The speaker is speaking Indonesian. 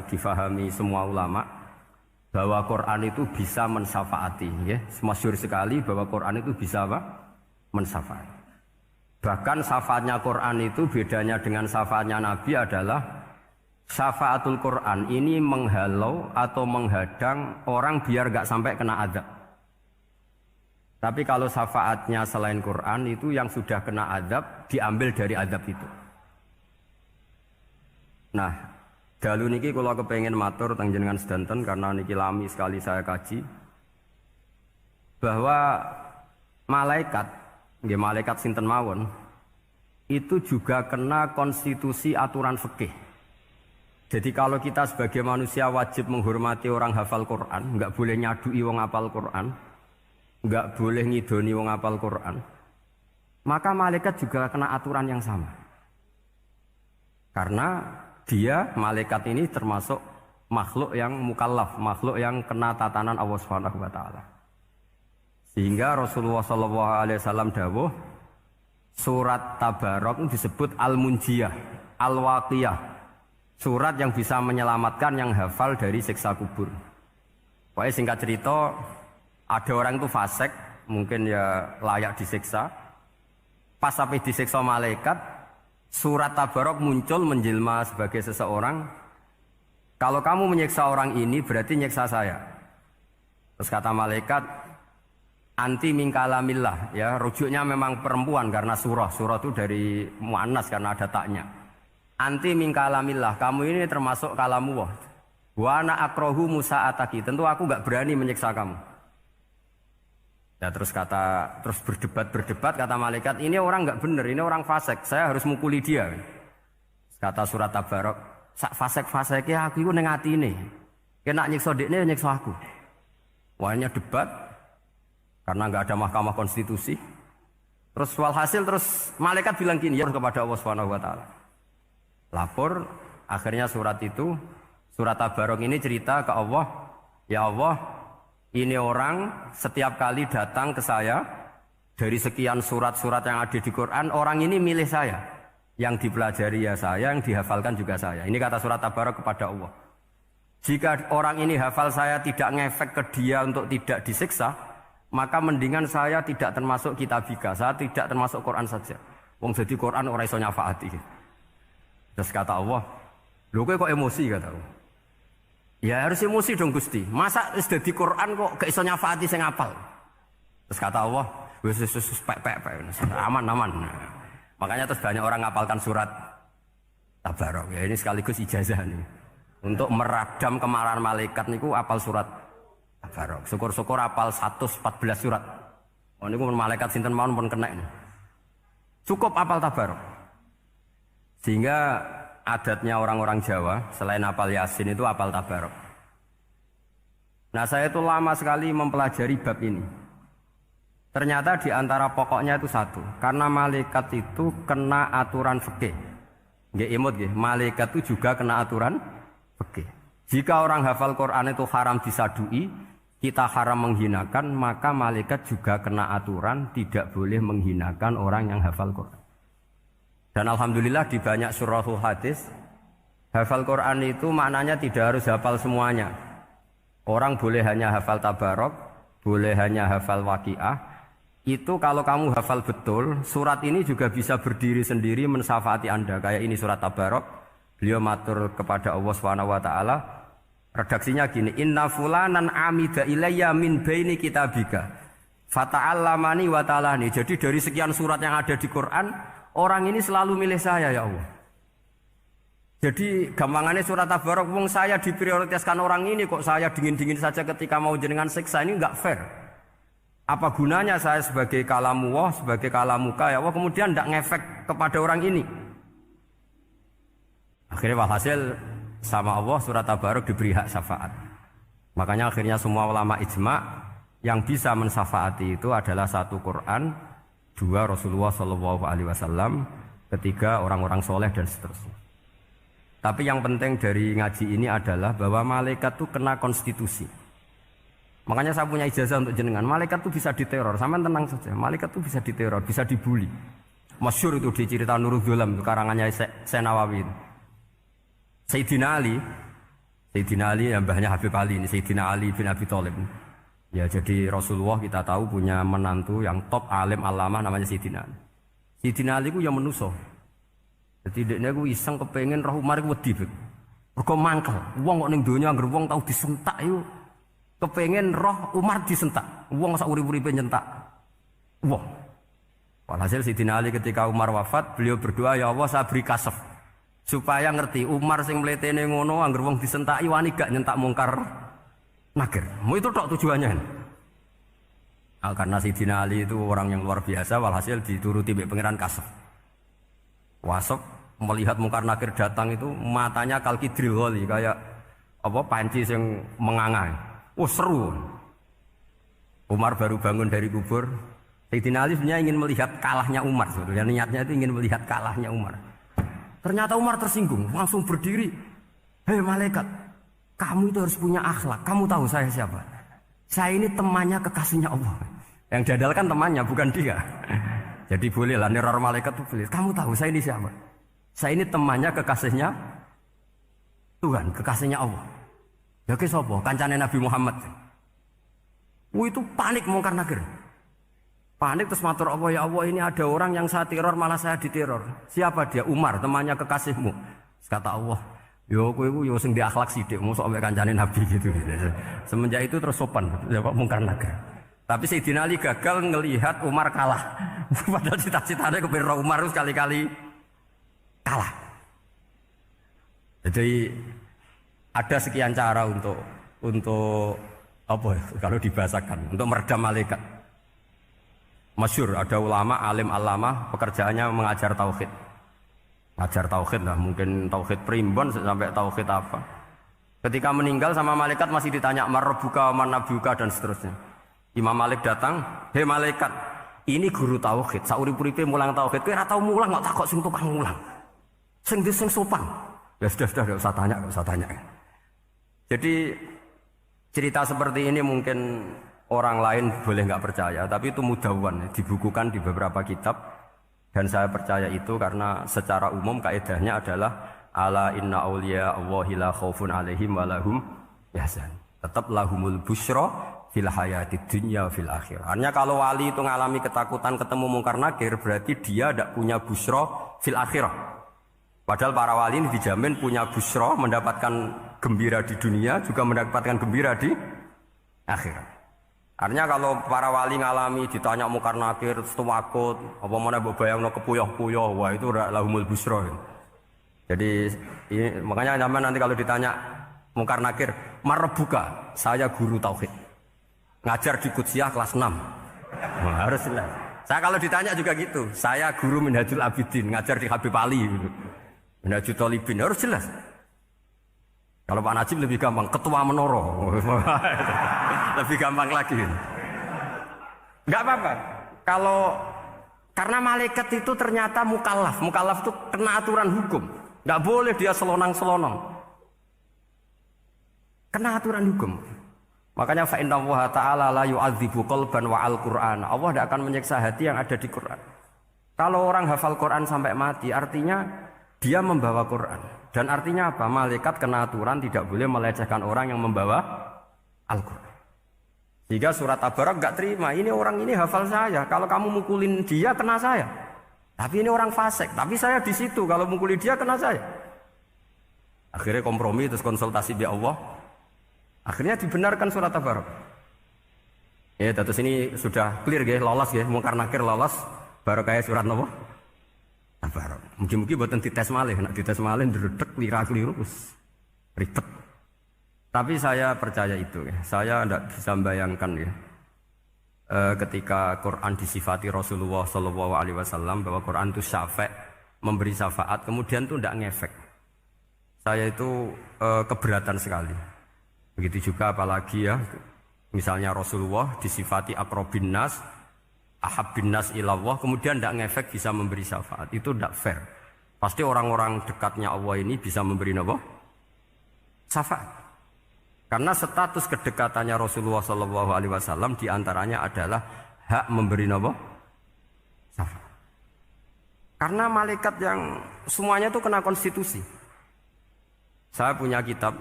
difahami semua ulama bahwa Quran itu bisa mensyafaati, ya. Masyhur sekali bahwa Quran itu bisa apa? Mensyafaati. Bahkan syafaatnya Quran itu bedanya dengan syafaatnya Nabi adalah syafaatul Quran ini menghalau atau menghadang orang biar gak sampai kena azab. Tapi kalau syafaatnya selain Quran itu yang sudah kena azab diambil dari azab itu. Nah, dalu niki kula kepengin matur teng jenengan sedanten karena niki lami sekali saya kaji bahwa malaikat, nggih malaikat sinten mawon itu juga kena konstitusi aturan fikih. Jadi kalau kita sebagai manusia wajib menghormati orang hafal Quran, nggak boleh nyadui wong hafal Quran, nggak boleh ngidoni wong hafal Quran, maka malaikat juga kena aturan yang sama. Karena dia, malaikat ini termasuk makhluk yang mukallaf, makhluk yang kena tatanan Allah Subhanahu wa taala. Sehingga Rasulullah sallallahu alaihi wasallam dawuh, surat Tabarok disebut Al-Munjiyah, Al-Waqiyah. Surat yang bisa menyelamatkan yang hafal dari siksa kubur. Pokoknya singkat cerita, ada orang itu fasik, mungkin ya layak disiksa. Pas sampai disiksa malaikat, surat Tabarok muncul menjelma sebagai seseorang. Kalau kamu menyiksa orang ini berarti nyiksa saya. Terus kata malaikat, anti min kalamillah, ya rujuknya memang perempuan karena surah itu dari muannas karena ada taknya. Anti min kalamillah, kamu ini termasuk kalamullah. Wa ana akrahu musa'ataki, tentu aku enggak berani menyiksa kamu. Ya terus berdebat kata malaikat, ini orang enggak benar, ini orang fasik, saya harus mukuli dia. Kata surat Tabarok, sak fasik-fasiknya aku iku ning atine. Kena nyiksa dekne nyiksa aku. Wahnya debat karena enggak ada mahkamah konstitusi. Terus walhasil terus malaikat bilang gini ya kepada Allah Subhanahu wa taala. Lapor, akhirnya surat Tabarok ini cerita ke Allah, ya Allah, ini orang setiap kali datang ke saya dari sekian surat-surat yang ada di Quran, orang ini milih saya, yang dipelajari ya saya, yang dihafalkan juga saya. Ini kata surat Tabarok kepada Allah. Jika orang ini hafal saya tidak ngefek ke dia untuk tidak disiksa, maka mendingan saya tidak termasuk kitabika, saya tidak termasuk Quran saja. Wong jadi Quran ora iso nyafaati. Terus kata Allah, lho kowe kok emosi kata Allah. Ya harus emosi dong Gusti. Masa wis dadi Quran kok gak iso nyafaati sing apal. Terus kata Allah, wis pek aman. Makanya terus banyak orang ngapalkan surat Tabarok. Ya ini sekaligus ijazah nih. Untuk meradam kemarahan malaikat niku apal surat Tabarok. Syukur-syukur apal 114 surat. Oh niku malaikat sinten mawon pun kena ini. Cukup apal Tabarok. Sehingga adatnya orang-orang Jawa selain apal Yasin itu apal Tabarok. Nah saya itu lama sekali mempelajari bab ini. Ternyata di antara pokoknya itu satu, karena malaikat itu kena aturan fikih. Nggih imut nggih, malaikat itu juga kena aturan fikih. Jika orang hafal Quran itu haram disadui, kita haram menghinakan, maka malaikat juga kena aturan tidak boleh menghinakan orang yang hafal Quran. Dan alhamdulillah di banyak surahul hadis, hafal Quran itu maknanya tidak harus hafal semuanya. Orang boleh hanya hafal Tabarok, boleh hanya hafal Waqiah. Itu kalau kamu hafal betul, surat ini juga bisa berdiri sendiri mensyafaati Anda. Kayak ini surat Tabarok, beliau matur kepada Allah SWT. Redaksinya gini, inna fulanan amida ilayya min baini kitabika fata'allamani wa ta'alani. Jadi dari sekian surat yang ada di Quran, orang ini selalu milih saya ya Allah. Jadi gampangannya surat Tabarok, wong saya diprioritaskan orang ini kok saya dingin-dingin saja ketika mau jenengan siksa, ini enggak fair. Apa gunanya saya sebagai kalamullah, sebagai kalamuka ya Allah kemudian enggak ngefek kepada orang ini. Akhirnya walhasil sama Allah surat Tabarok diberi hak syafaat. Makanya akhirnya semua ulama ijma yang bisa mensyafaati itu adalah satu Quran, dua Rasulullah Shallallahu Alaihi Wasallam, ketiga orang-orang soleh dan seterusnya. Tapi yang penting dari ngaji ini adalah bahwa malaikat itu kena konstitusi. Makanya saya punya ijazah untuk jenengan. Malaikat itu bisa diteror, sama tenang saja. Malaikat itu bisa diteror, bisa dibully. Masyhur itu di cerita Nurul Dholam, karangannya Senawawi. Sayyidina Ali Sayyidina Ali yang mbahnya Habib Ali ini, Sayyidina Ali bin Abi Thalib. Ya jadi Rasulullah kita tahu punya menantu yang top alim alama namanya Sayyidina Ali. Sayyidina Ali ku yang menuso. Jadi dia ku iseng kepengen roh Umar ku wedi. Mergo mangkel. Wong kok ning donya anggere wong tau disentak iku kepengen roh Umar disentak. Wong sak urip-uripe nyentak. Wong. Walhasil Sayyidina Ali ketika Umar wafat, beliau berdoa, ya Allah saya beri kasaf supaya ngerti Umar sing mletene ngono anggere wong disentaki wani gak nyentak mungkar nakir. Mau itu tok tujuannya. Karena Sayyidina Ali itu orang yang luar biasa, walhasil dituruti oleh pangeran kasaf. Wasaf melihat mungkar nakir datang itu matanya kalkidril wali kayak apa panci yang mengangai. Oh seru. Umar baru bangun dari kubur. Sayyidina Ali sebenarnya ingin melihat kalahnya Umar. Sebetulnya niatnya itu ingin melihat kalahnya Umar. Ternyata Umar tersinggung, langsung berdiri. Hei malaikat, kamu itu harus punya akhlak. Kamu tahu saya siapa? Saya ini temannya kekasihnya Allah. Yang diandalkan temannya, bukan dia. Jadi bolehlah neror malaikat itu boleh. Kamu tahu saya ini siapa? Saya ini temannya kekasihnya Tuhan, kekasihnya Allah. Ya ke sapa? Kancane Nabi Muhammad. Itu panik mungkar nakir. Panik terus matur Allah, ya Allah ini ada orang yang saya teror malah saya diteror. Siapa dia? Umar, temannya kekasihmu. Kata Allah, yo kowe iku yo sing di akhlak sithik, mosok ambek kancane Nabi gitu. Semenjak itu terus sopan, jawab mungkar nakir. Tapi Sayyidina Ali gagal ngelihat Umar kalah. Padahal cita-citanya kepira Umar sekali-kali kalah. Jadi ada sekian cara untuk apa kalau dibahasakan, untuk meredam malaikat. Masyhur ada ulama alim alama pekerjaannya mengajar tauhid. Ngajar tauhid lah, mungkin tauhid primbon sampai tauhid apa. Ketika meninggal sama malaikat masih ditanya marbuka, manabuka dan seterusnya. Imam Malik datang, "Hei malaikat, ini guru tauhid, saurip-uripe mulang tauhid. Kowe ora tau mulang kok takok sing tukang mulang. Sing sopan." Ya sudah enggak usah tanya. Jadi cerita seperti ini mungkin orang lain boleh nggak percaya, tapi itu mudawwan, dibukukan di beberapa kitab, dan saya percaya itu karena secara umum kaidahnya adalah ala inna auliya Allahi la khaufun alaihim wa lahum yahzan. Tetap lahumul busyra fil hayatid dunya fil akhirah. Artinya kalau wali itu mengalami ketakutan ketemu mungkar nakir, berarti dia tidak punya busyra fil akhirah. Padahal para wali ini dijamin punya busyra, mendapatkan gembira di dunia, juga mendapatkan gembira di akhirat. Artinya kalau para wali ngalami ditanya mungkar nakir, setuakut, apa mana bayangno kepuyah-puyah, wah itu lahumul busra. Jadi makanya zaman nanti kalau ditanya mungkar nakir, marbuka, saya guru tauhid. Ngajar di Qudsiyah kelas 6. Wah, harus jelas. Saya kalau ditanya juga gitu, saya guru Minhajul Abidin, ngajar di Habib Ali gitu. Minhajul Thalibin, harus jelas. Kalau Pak Najib lebih gampang, ketua menoro. Lebih gampang lagi. Enggak apa-apa. Kalau karena malaikat itu ternyata mukallaf. Mukallaf itu kena aturan hukum. Enggak boleh dia selonang-selonong. Kena aturan hukum. Makanya fa inna Allah ta'ala la yu'adzibu qalban wa al-Qur'an. Allah tidak akan menyiksa hati yang ada di Quran. Kalau orang hafal Quran sampai mati, artinya dia membawa Quran. Dan artinya apa? Malaikat kena aturan tidak boleh melecehkan orang yang membawa Al-Quran. Sehingga surat Tabarak gak terima. Ini orang ini hafal saya. Kalau kamu mukulin dia kena saya. Tapi ini orang fasik. Tapi saya di situ. Kalau mukulin dia kena saya. Akhirnya kompromi terus konsultasi di Allah. Akhirnya dibenarkan surat Tabarak. Ya, terus ini sudah clear ya, lolos ya, mungkar nakir lolos. Baru kayak surat apa? Tabarak. Mungkin buatan dites malih, nak dites malih ndredeg keliru ribet. Tapi saya percaya itu ya. Saya tidak bisa membayangkan ya. Ketika Quran disifati Rasulullah SAW bahwa Quran itu syafa', memberi syafaat, kemudian itu tidak ngefek. Saya itu keberatan sekali. Begitu juga apalagi ya, misalnya Rasulullah disifati aqrabin nas, ahabbin nas ilallah, kemudian tidak ngefek bisa memberi syafaat. Itu tidak fair. Pasti orang-orang dekatnya Allah ini bisa memberi apa? Syafaat. Karena status kedekatannya Rasulullah SAW diantaranya adalah hak memberi apa? Syafaat. Karena malaikat yang semuanya itu kena konstitusi. Saya punya kitab